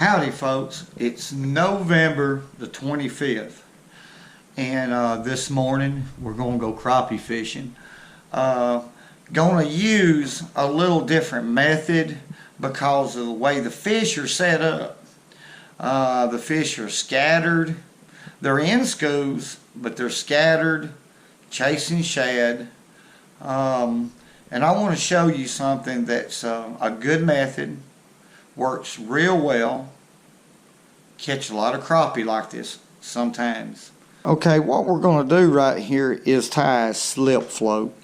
Howdy folks, it's November the 25th and this morning we're going to go crappie fishing. Going to use a little different method because of the way the fish are set up. The fish are scattered. They're in schools, but they're scattered, chasing shad. And I want to show you something that's a good method. Works real well. Catch a lot of crappie like this sometimes. Okay, what we're going to do right here is tie a slip float.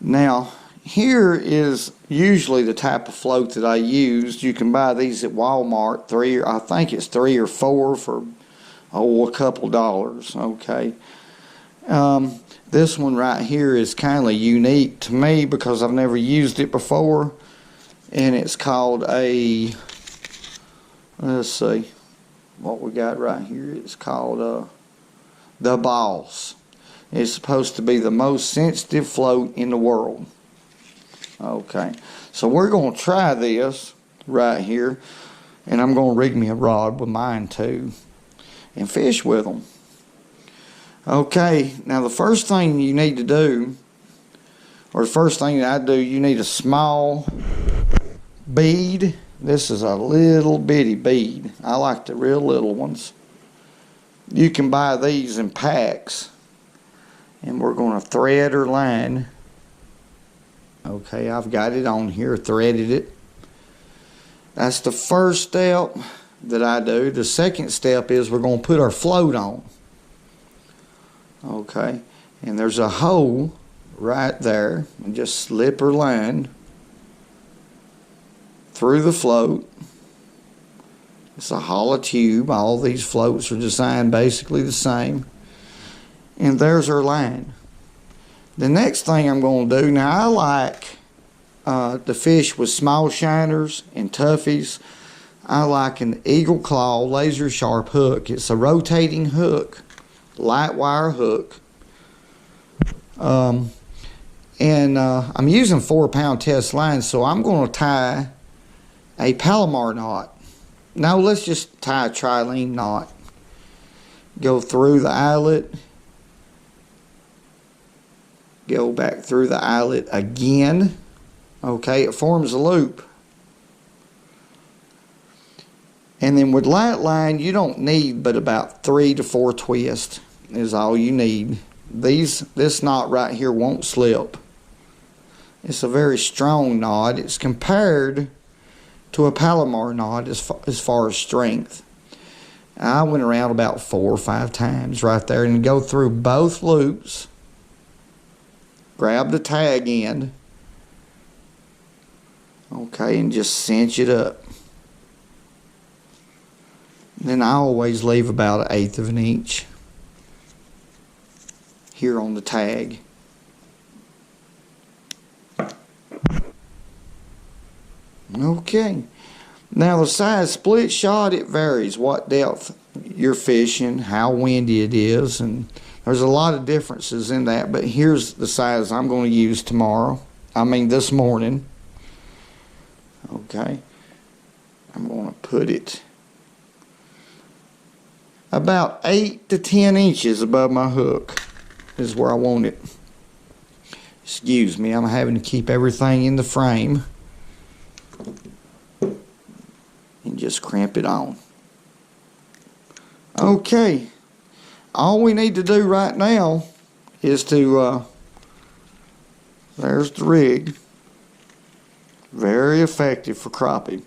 Now, here is usually the type of float that I used. You can buy these at Walmart. I think it's 3 or 4 for a couple dollars. Okay. This one right here is kind of unique to me because I've never used it before. And it's called a, let's see what we got right here. It's called the Boss. It's supposed to be the most sensitive float in the world. Okay, so we're going to try this right here, and I'm going to rig me a rod with mine too and fish with them. Okay, now the first thing you need to do, or the first thing that I do, you need a small bead. This is a little bitty bead. I like the real little ones. You can buy these in packs, and we're going to thread or line. Okay, I've got it on here, threaded it. That's the first step that I do. The second step is we're going to put our float on. Okay, and there's a hole right there, and just slip or line through the float. It's a hollow tube. All these floats are designed basically the same. And there's our line. The next thing I'm going to do, now I like to fish with small shiners and toughies. I like an Eagle Claw laser sharp hook. It's a rotating hook, light wire hook. I'm using 4-pound test line, so I'm going to tie a Palomar knot. Now let's just tie a trilene knot. Go through the eyelet. Go back through the eyelet again. Okay, it forms a loop. And then with light line, you don't need but about 3 to 4 twists is all you need. This knot right here won't slip. It's a very strong knot. It's compared to a Palomar knot as far as strength. I went around about 4 or 5 times right there and go through both loops. Grab the tag end. Okay, and just cinch it up. Then I always leave about 1/8 of an inch here on the tag. Okay, now the size split shot, it varies what depth you're fishing, how windy it is, and there's a lot of differences in that, but here's the size I'm going to use this morning. Okay, I'm going to put it about 8 to 10 inches above my hook is where I want it. Excuse me, I'm having to keep everything in the frame and just crimp it on. Okay, all we need to do right now is to there's the rig, very effective for crappie,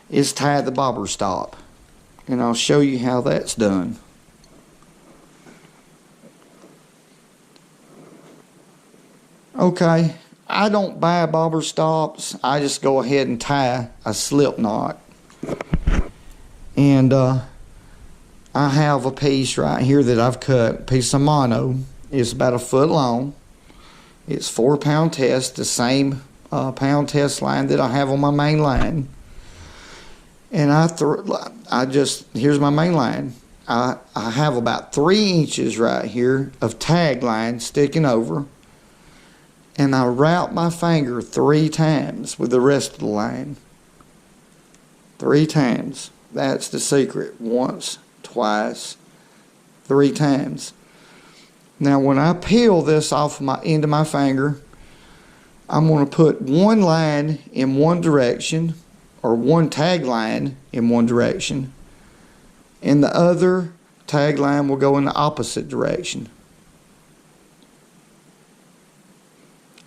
is tie the bobber stop, and I'll show you how that's done. Okay, I don't buy bobber stops. I just go ahead and tie a slip knot. And I have a piece right here that I've cut, a piece of minnow. It's about 1 foot long. It's 4-pound test, the same pound test line that I have on my main line. And here's my main line. I have about 3 inches right here of tag line sticking over. And I route my finger 3 times with the rest of the line. 3 times. That's the secret. Once, twice, 3 times. Now when I peel this off my end of my finger, I'm going to put one line in one direction, or one tag line in one direction, and the other tag line will go in the opposite direction.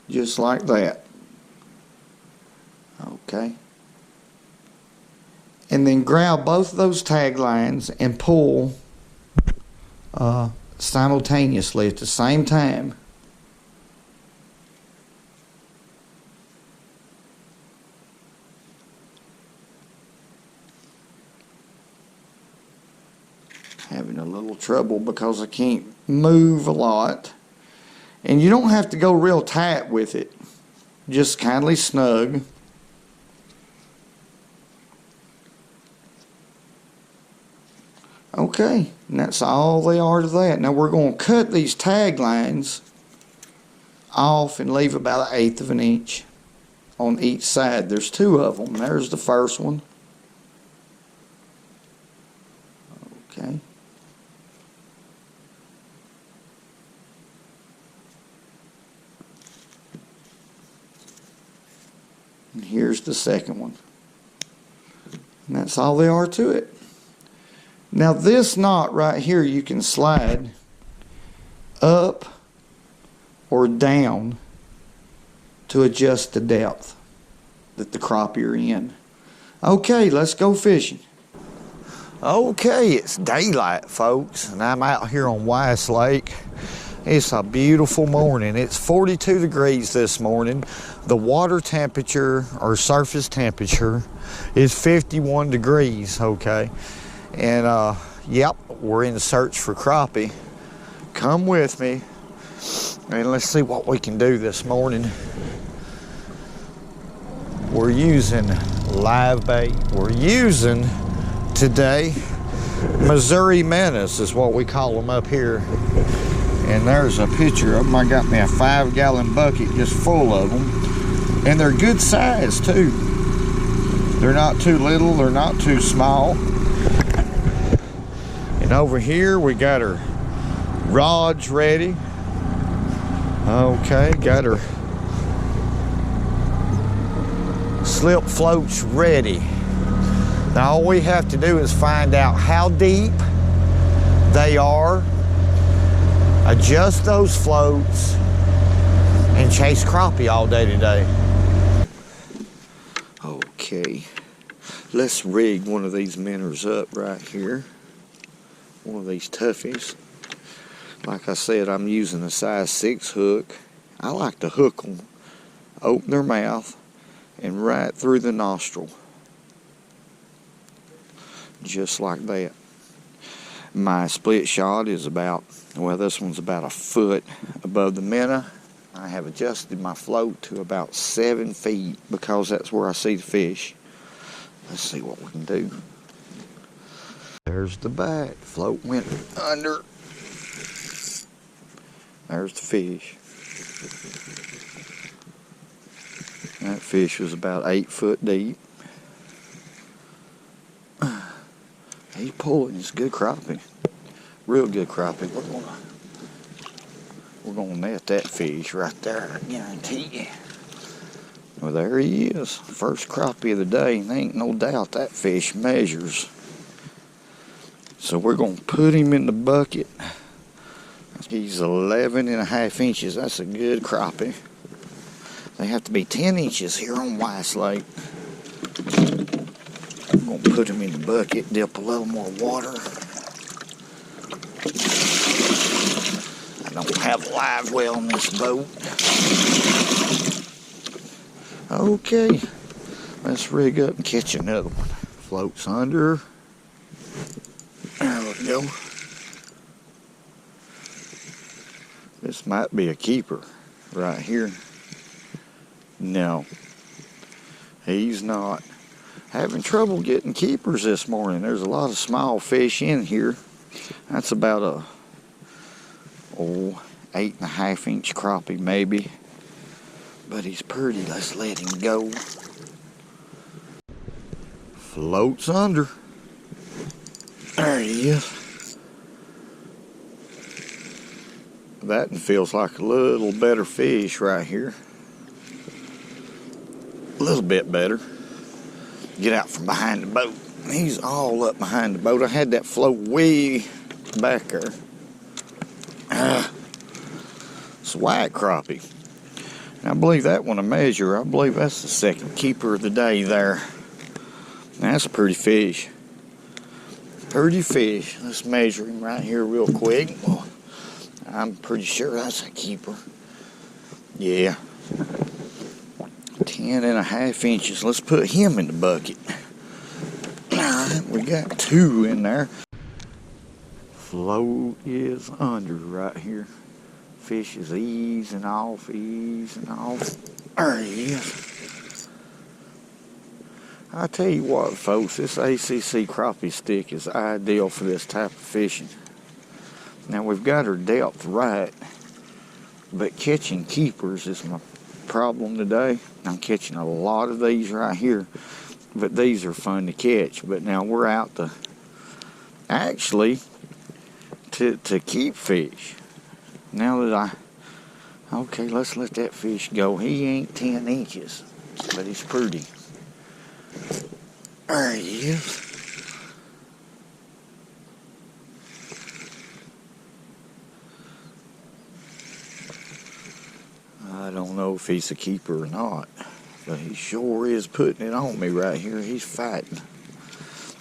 Just like that. Okay. And then grab both of those tag lines and pull simultaneously at the same time. Having a little trouble because I can't move a lot. And you don't have to go real tight with it. Just kindly snug. Okay, and that's all they are to that. Now we're going to cut these tag lines off and leave about 1/8 of an inch on each side. There's 2 of them. There's the first one. Okay. And here's the second one. And that's all there are to it. Now this knot right here you can slide up or down to adjust the depth that the crappie are in. Okay, let's go fishing. Okay, it's daylight, folks, and I'm out here on Weiss Lake. It's a beautiful morning. It's 42 degrees this morning. The water temperature, or surface temperature, is 51 degrees, okay? And, yep, we're in search for crappie. Come with me, and let's see what we can do this morning. We're using live bait. We're using, today, Missouri minnows is what we call them up here. And there's a picture of them. I got me a 5-gallon bucket just full of them. And they're good size, too. They're not too little, they're not too small. And over here we got our rods ready. Okay, got our slip floats ready. Now all we have to do is find out how deep they are, adjust those floats, and chase crappie all day today. Okay, let's rig one of these minnows up right here. One of these toughies. Like I said, I'm using a size 6 hook. I like to hook them, open their mouth, and right through the nostril. Just like that. My split shot is about, well, this one's about 1 foot above the minnow. I have adjusted my float to about 7 feet because that's where I see the fish. Let's see what we can do. There's the back. Float went under. There's the fish. That fish was about 8 foot deep. He's pulling. It's good crappie. Real good crappie. We're gonna net that fish right there, I guarantee you. Well, there he is. First crappie of the day. And there ain't no doubt that fish measures. So we're gonna put him in the bucket. He's 11.5 inches. That's a good crappie. They have to be 10 inches here on Weiss Lake. I'm gonna put him in the bucket, dip a little more water. I don't have a live well in this boat. Okay, let's rig up and catch another one. Floats under. There we go. This might be a keeper right here. No, he's not. Having trouble getting keepers this morning. There's a lot of small fish in here. That's about a 8.5 inch crappie maybe. But he's pretty. Let's let him go. Floats under. There he is. That one feels like a little better fish right here. A little bit better. Get out from behind the boat. He's all up behind the boat. I had that float way back there. It's a white crappie. And I believe that one I measure, I believe that's the second keeper of the day there. That's a pretty fish. Pretty fish. Let's measure him right here real quick. Well, I'm pretty sure that's a keeper. Yeah. 10.5 inches. Let's put him in the bucket. Alright, we got 2 in there. Float is under right here. Fish is easing off, easing off. There he is. I tell you what, folks, this ACC crappie stick is ideal for this type of fishing. Now, we've got our depth right, but catching keepers is my problem today. I'm catching a lot of these right here, but these are fun to catch. But now we're out to actually to keep fish. Now that okay, let's let that fish go. He ain't 10 inches, but he's pretty. There he is. I don't know if he's a keeper or not, but he sure is putting it on me right here. He's fighting.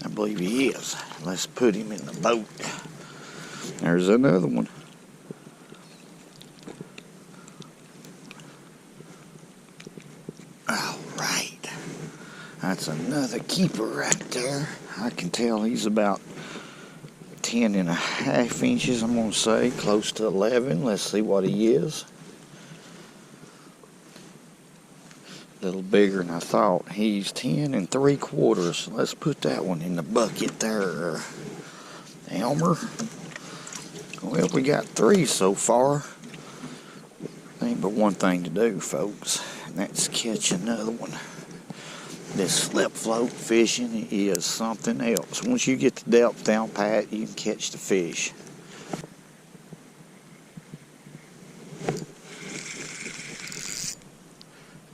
I believe he is. Let's put him in the boat. There's another one. All right. That's another keeper right there. I can tell he's about 10.5 inches, I'm going to say. Close to 11. Let's see what he is. A little bigger than I thought. He's 10 3/4. Let's put that one in the bucket there. Elmer. Well, we got 3 so far. Ain't but one thing to do, folks, and that's catch another one. This slip float fishing is something else. Once you get the depth down pat, you can catch the fish.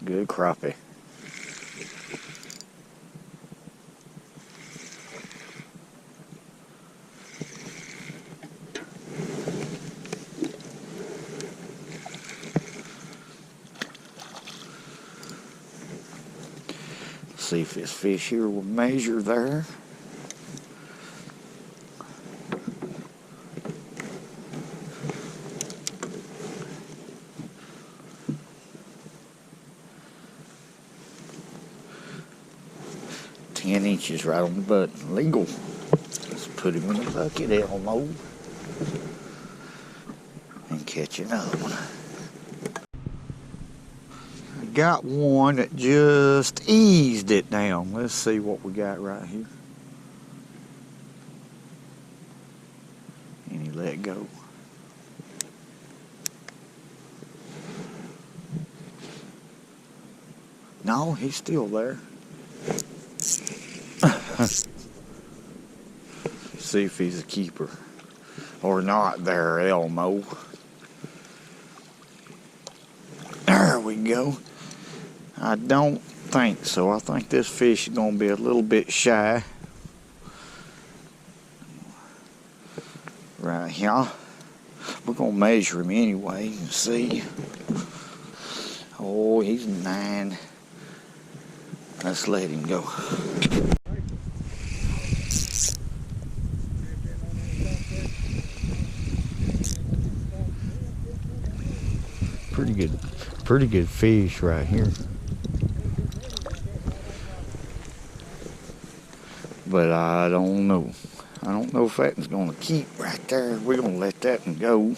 Good crappie. See if this fish here will measure there. Inches right on the button. Legal. Let's put him in the bucket, Elmo, and catch another one. I got one that just eased it down. Let's see what we got right here. And he let go. No, he's still there. See if he's a keeper or not there, Elmo. There we go. I don't think so. I think this fish is going to be a little bit shy. Right here. We're going to measure him anyway and see. Oh, he's 9. Let's let him go. Pretty good fish right here. But I don't know. I don't know if that one's going to keep right there. We're going to let that one go.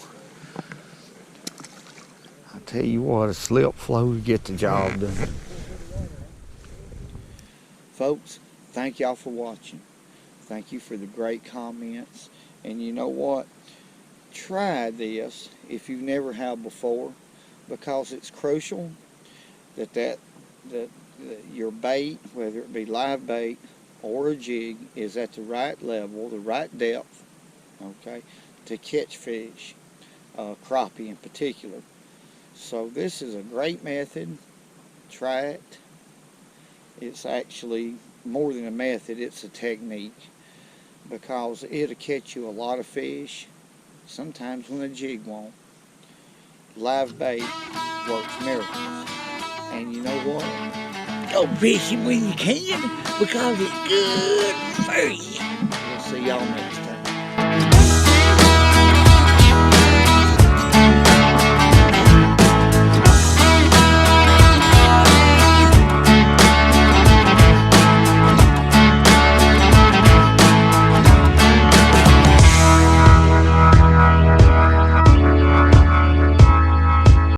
I tell you what, a slip flow to get the job done. Folks, thank y'all for watching. Thank you for the great comments. And you know what? Try this if you've never have before, because it's crucial that your bait, whether it be live bait or a jig is at the right level, the right depth, okay, to catch fish, crappie in particular. So this is a great method. Try it. It's actually more than a method, it's a technique, because it'll catch you a lot of fish, sometimes when a jig won't. Live bait works miracles. And you know what? Go fishing when you can, because it's good for you. We'll see y'all next time.